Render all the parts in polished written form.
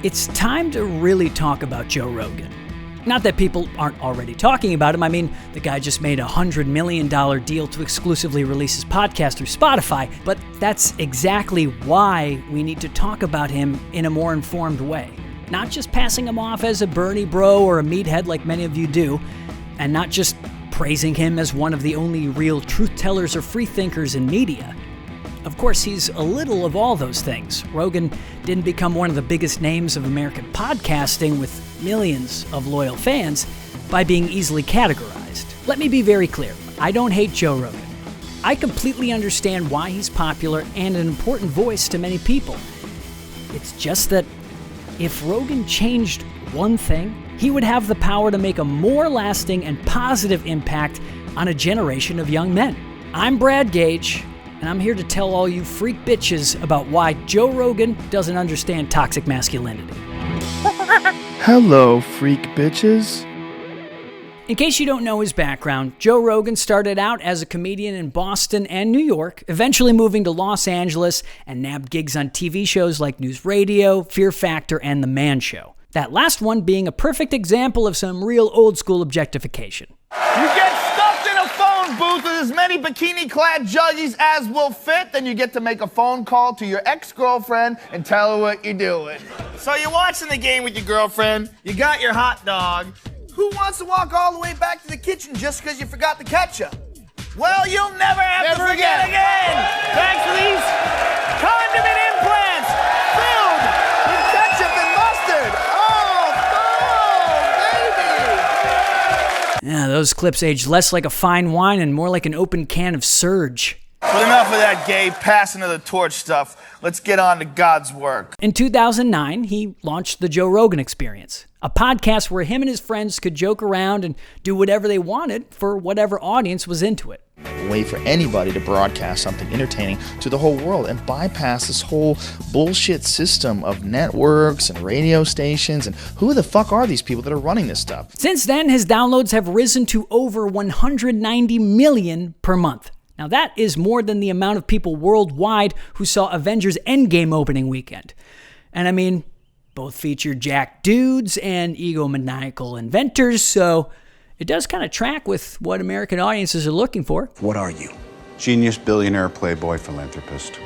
It's time to really talk about Joe Rogan. Not that people aren't already talking about him. I mean, the guy just made a $100 million deal to exclusively release his podcast through Spotify, but that's exactly why we need to talk about him in a more informed way. Not just passing him off as a Bernie bro or a meathead like many of you do, and not just praising him as one of the only real truth tellers or free thinkers in media. Of course, he's a little of all those things. Rogan didn't become one of the biggest names of American podcasting with millions of loyal fans by being easily categorized. Let me be very clear. I don't hate Joe Rogan. I completely understand why he's popular and an important voice to many people. It's just that if Rogan changed one thing, he would have the power to make a more lasting and positive impact on a generation of young men. I'm Brad Gage, and I'm here to tell all you freak bitches about why Joe Rogan doesn't understand toxic masculinity. Hello, freak bitches. In case you don't know his background, Joe Rogan started out as a comedian in Boston and New York, eventually moving to Los Angeles and nabbed gigs on TV shows like News Radio, Fear Factor, and The Man Show. That last one being a perfect example of some real old-school objectification. You get stuffed in a phone booth with as many bikini-clad judges as will fit, then you get to make a phone call to your ex-girlfriend and tell her what you're doing. So you're watching the game with your girlfriend, you got your hot dog. Who wants to walk all the way back to the kitchen just because you forgot the ketchup? Well, you'll never have to forget again. Thanks for these condiment implants filled with ketchup and mustard. Oh, baby. Yeah, those clips aged less like a fine wine and more like an open can of Surge. But enough of that gay passing of the torch stuff. Let's get on to God's work. In 2009, he launched the Joe Rogan Experience, a podcast where him and his friends could joke around and do whatever they wanted for whatever audience was into it. A way for anybody to broadcast something entertaining to the whole world and bypass this whole bullshit system of networks and radio stations and who the fuck are these people that are running this stuff? Since then, his downloads have risen to over 190 million per month. Now that is more than the amount of people worldwide who saw Avengers Endgame opening weekend. And I mean, both feature jacked dudes and egomaniacal inventors, so it does kind of track with what American audiences are looking for. What are you? Genius, billionaire, playboy, philanthropist.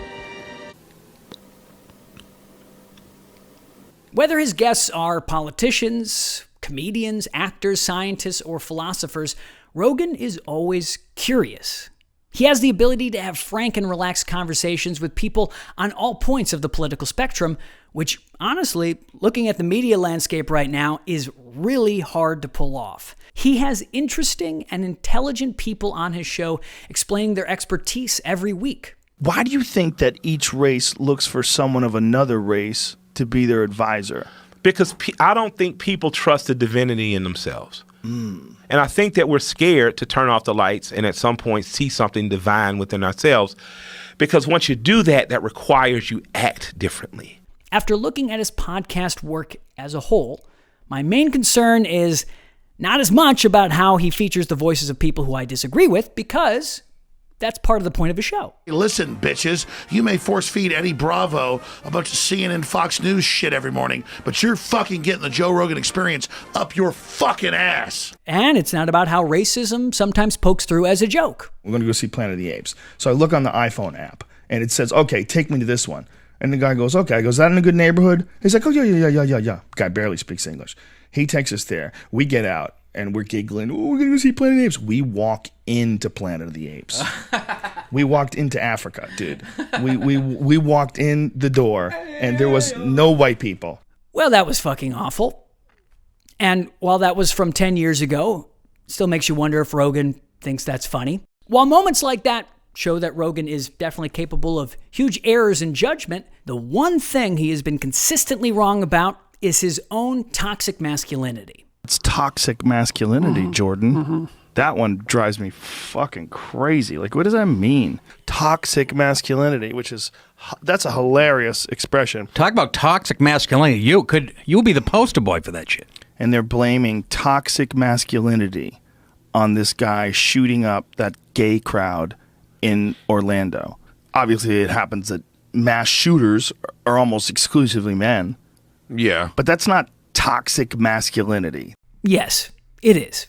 Whether his guests are politicians, comedians, actors, scientists, or philosophers, Rogan is always curious. He has the ability to have frank and relaxed conversations with people on all points of the political spectrum, which, honestly, looking at the media landscape right now, is really hard to pull off. He has interesting and intelligent people on his show explaining their expertise every week. Why do you think that each race looks for someone of another race to be their advisor? Because I don't think people trust the divinity in themselves. And I think that we're scared to turn off the lights and at some point see something divine within ourselves. Because once you do that, that requires you act differently. After looking at his podcast work as a whole, my main concern is not as much about how he features the voices of people who I disagree with, because that's part of the point of a show. Listen, bitches, you may force feed Eddie Bravo a bunch of CNN Fox News shit every morning, but you're fucking getting the Joe Rogan Experience up your fucking ass. And it's not about how racism sometimes pokes through as a joke. We're going to go see Planet of the Apes. So I look on the iPhone app, and it says, okay, take me to this one. And the guy goes, okay. I go, is that in a good neighborhood? He's like, oh, yeah. Guy barely speaks English. He takes us there. We get out. And we're giggling, oh, we're going to go see Planet of the Apes. We walk into Planet of the Apes. We walked into Africa, dude. We walked in the door, and there was no white people. Well, that was fucking awful. And while that was from 10 years ago, it still makes you wonder if Rogan thinks that's funny. While moments like that show that Rogan is definitely capable of huge errors in judgment, the one thing he has been consistently wrong about is his own toxic masculinity. It's toxic masculinity, Jordan. That one drives me fucking crazy. Like, what does that mean? Toxic masculinity, that's a hilarious expression. Talk about toxic masculinity. You'll be the poster boy for that shit. And they're blaming toxic masculinity on this guy shooting up that gay crowd in Orlando. Obviously, it happens that mass shooters are almost exclusively men. Yeah. But that's not toxic masculinity. Yes, it is.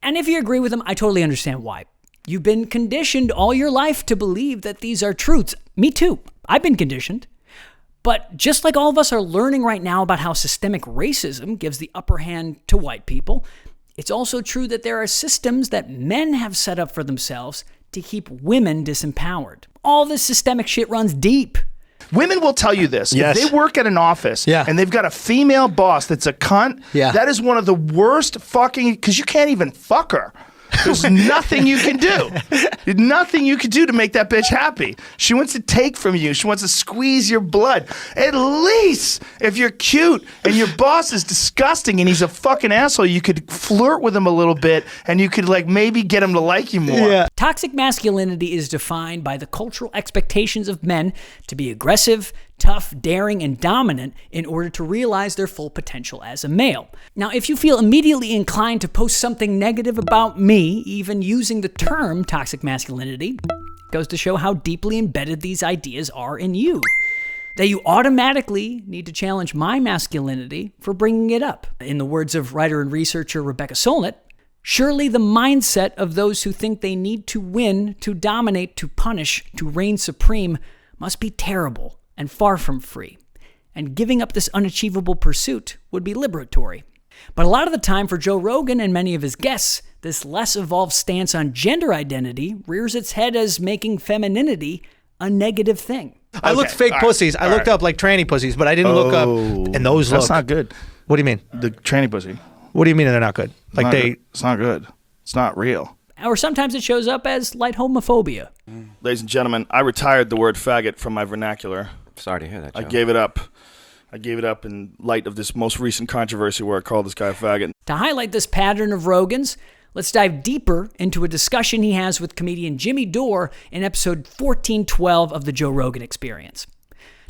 And if you agree with him, I totally understand why. You've been conditioned all your life to believe that these are truths. Me too. I've been conditioned. But just like all of us are learning right now about how systemic racism gives the upper hand to white people, it's also true that there are systems that men have set up for themselves to keep women disempowered. All this systemic shit runs deep. Women will tell you this. Yes. If they work at an office Yeah. and they've got a female boss that's a cunt, Yeah. that is one of the worst fucking, because you can't even fuck her. There's nothing you can do. Nothing you can do to make that bitch happy. She wants to take from you. She wants to squeeze your blood. At least if you're cute and your boss is disgusting and he's a fucking asshole, you could flirt with him a little bit and you could like maybe get him to like you more. Yeah. Toxic masculinity is defined by the cultural expectations of men to be aggressive, tough, daring, and dominant in order to realize their full potential as a male. Now, if you feel immediately inclined to post something negative about me, even using the term toxic masculinity, it goes to show how deeply embedded these ideas are in you. That you automatically need to challenge my masculinity for bringing it up. In the words of writer and researcher Rebecca Solnit, surely the mindset of those who think they need to win, to dominate, to punish, to reign supreme must be terrible and far from free. And giving up this unachievable pursuit would be liberatory. But a lot of the time for Joe Rogan and many of his guests, this less evolved stance on gender identity rears its head as making femininity a negative thing. I looked fake pussies. I looked up like tranny pussies, but I didn't look up. And those That's look. not good. What do you mean? The tranny pussy. What do you mean they're not good? Like Not they. good. It's not good. It's not real. Or sometimes it shows up as light homophobia. Ladies and gentlemen, I retired the word faggot from my vernacular. Sorry to hear that, Joe. I gave it up. I gave it up in light of this most recent controversy where I called this guy a faggot. To highlight this pattern of Rogan's, let's dive deeper into a discussion he has with comedian Jimmy Dore in episode 1412 of the Joe Rogan Experience.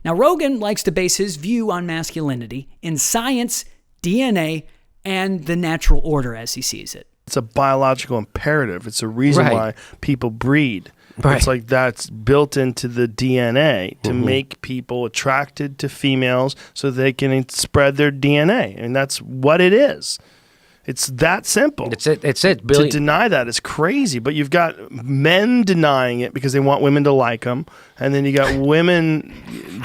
Now, Rogan likes to base his view on masculinity in science, DNA, and the natural order as he sees it. It's a biological imperative. It's a reason Right. why people breed. Right. It's like that's built into the DNA to make people attracted to females so they can spread their DNA. And that's what it is. It's that simple. It's it. To Billy. deny that is crazy, but you've got men denying it because they want women to like them, and then you got women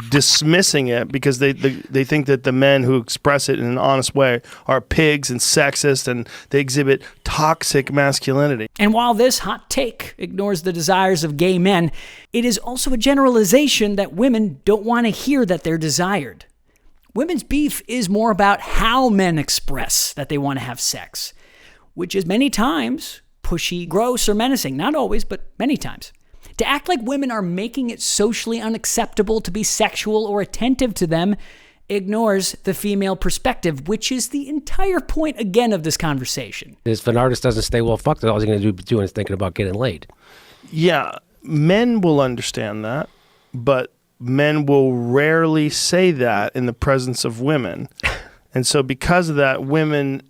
dismissing it because they think that the men who express it in an honest way are pigs and sexist, and they exhibit toxic masculinity. And while this hot take ignores the desires of gay men, it is also a generalization that women don't want to hear that they're desired. Women's beef is more about how men express that they want to have sex, which is many times pushy, gross, or menacing. Not always, but many times. To act like women are making it socially unacceptable to be sexual or attentive to them ignores the female perspective, which is the entire point, again, of this conversation. If an artist doesn't stay well fucked, all he's going to be doing is thinking about getting laid. Yeah, men will understand that, but men will rarely say that in the presence of women. And so because of that, women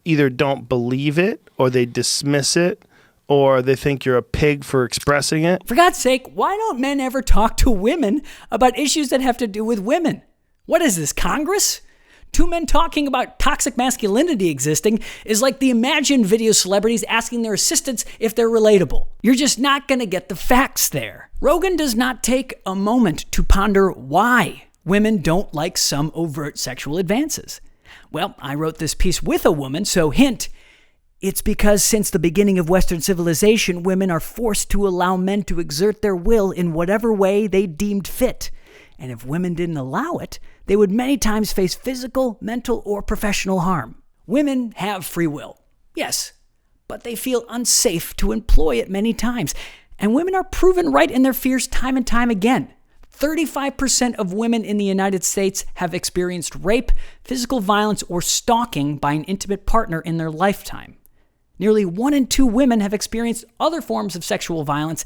either don't believe it or they dismiss it or they think you're a pig for expressing it. For God's sake, why don't men ever talk to women about issues that have to do with women? What is this, Congress? Two men talking about toxic masculinity existing is like the Imagine video celebrities asking their assistants if they're relatable. You're just not going to get the facts there. Rogan does not take a moment to ponder why women don't like some overt sexual advances. Well, I wrote this piece with a woman, so hint, it's because since the beginning of Western civilization, women are forced to allow men to exert their will in whatever way they deemed fit. And if women didn't allow it, they would many times face physical, mental, or professional harm. Women have free will, yes, but they feel unsafe to employ it many times. And women are proven right in their fears time and time again. 35% of women in the United States have experienced rape, physical violence, or stalking by an intimate partner in their lifetime. Nearly 1 in 2 women have experienced other forms of sexual violence,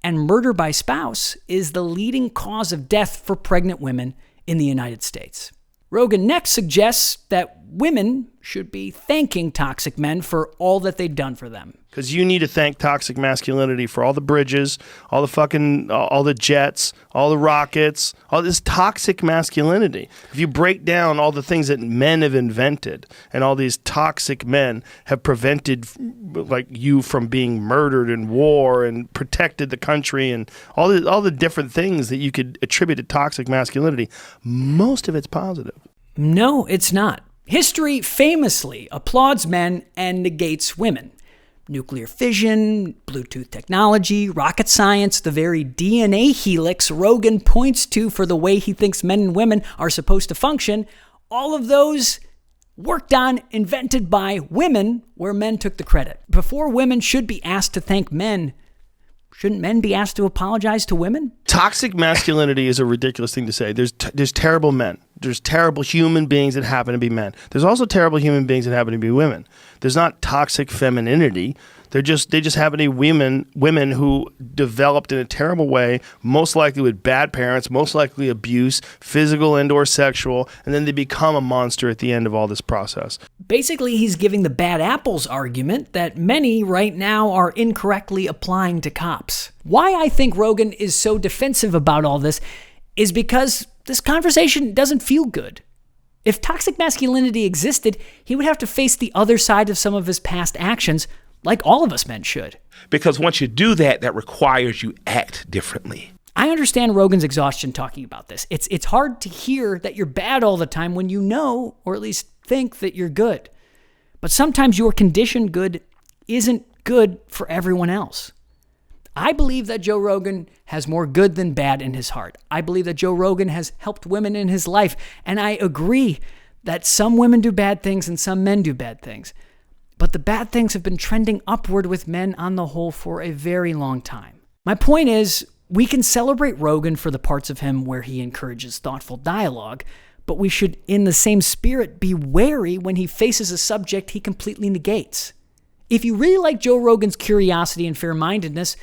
and murder by spouse is the leading cause of death for pregnant women in the United States. Rogan next suggests that women should be thanking toxic men for all that they've done for them. Because you need to thank toxic masculinity for all the bridges, all the jets, all the rockets, all this toxic masculinity. If you break down all the things that men have invented, and all these toxic men have prevented, like, you from being murdered in war and protected the country, and all the different things that you could attribute to toxic masculinity, most of it's positive. No, it's not. History famously applauds men and negates women. Nuclear fission, Bluetooth technology, rocket science, the very DNA helix Rogan points to for the way he thinks men and women are supposed to function, all of those worked on, invented by women, where men took the credit. Before women should be asked to thank men, shouldn't men be asked to apologize to women? Toxic masculinity is a ridiculous thing to say. There's terrible men. There's terrible human beings that happen to be men. There's also terrible human beings that happen to be women. There's not toxic femininity. They just happen to be women who developed in a terrible way, most likely with bad parents, most likely abuse, physical and/or sexual, and then they become a monster at the end of all this process. Basically, he's giving the bad apples argument that many right now are incorrectly applying to cops. Why I think Rogan is so defensive about all this is because this conversation doesn't feel good. If toxic masculinity existed, he would have to face the other side of some of his past actions, like all of us men should. Because once you do that, that requires you act differently. I understand Rogan's exhaustion talking about this. It's hard to hear that you're bad all the time when you know, or at least think, that you're good. But sometimes your conditioned good isn't good for everyone else. I believe that Joe Rogan has more good than bad in his heart. I believe that Joe Rogan has helped women in his life. And I agree that some women do bad things and some men do bad things. But the bad things have been trending upward with men on the whole for a very long time. My point is, we can celebrate Rogan for the parts of him where he encourages thoughtful dialogue, but we should, in the same spirit, be wary when he faces a subject he completely negates. If you really like Joe Rogan's curiosity and fair-mindedness,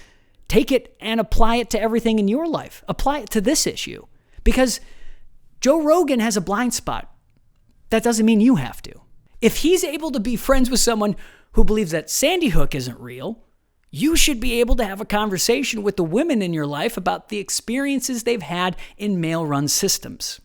take it and apply it to everything in your life. Apply it to this issue. Because Joe Rogan has a blind spot. That doesn't mean you have to. If he's able to be friends with someone who believes that Sandy Hook isn't real, you should be able to have a conversation with the women in your life about the experiences they've had in male-run systems.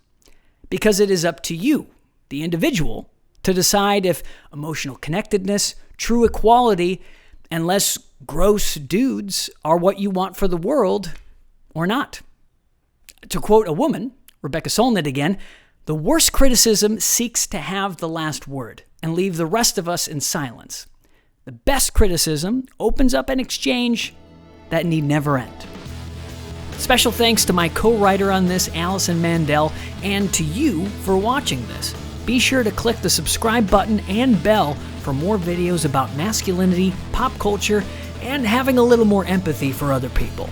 Because it is up to you, the individual, to decide if emotional connectedness, true equality, and less gross dudes are what you want for the world or not. To quote a woman, Rebecca Solnit again, the worst criticism seeks to have the last word and leave the rest of us in silence. The best criticism opens up an exchange that need never end. Special thanks to my co-writer on this, Allison Mandel, and to you for watching this. Be sure to click the subscribe button and bell for more videos about masculinity, pop culture, and having a little more empathy for other people.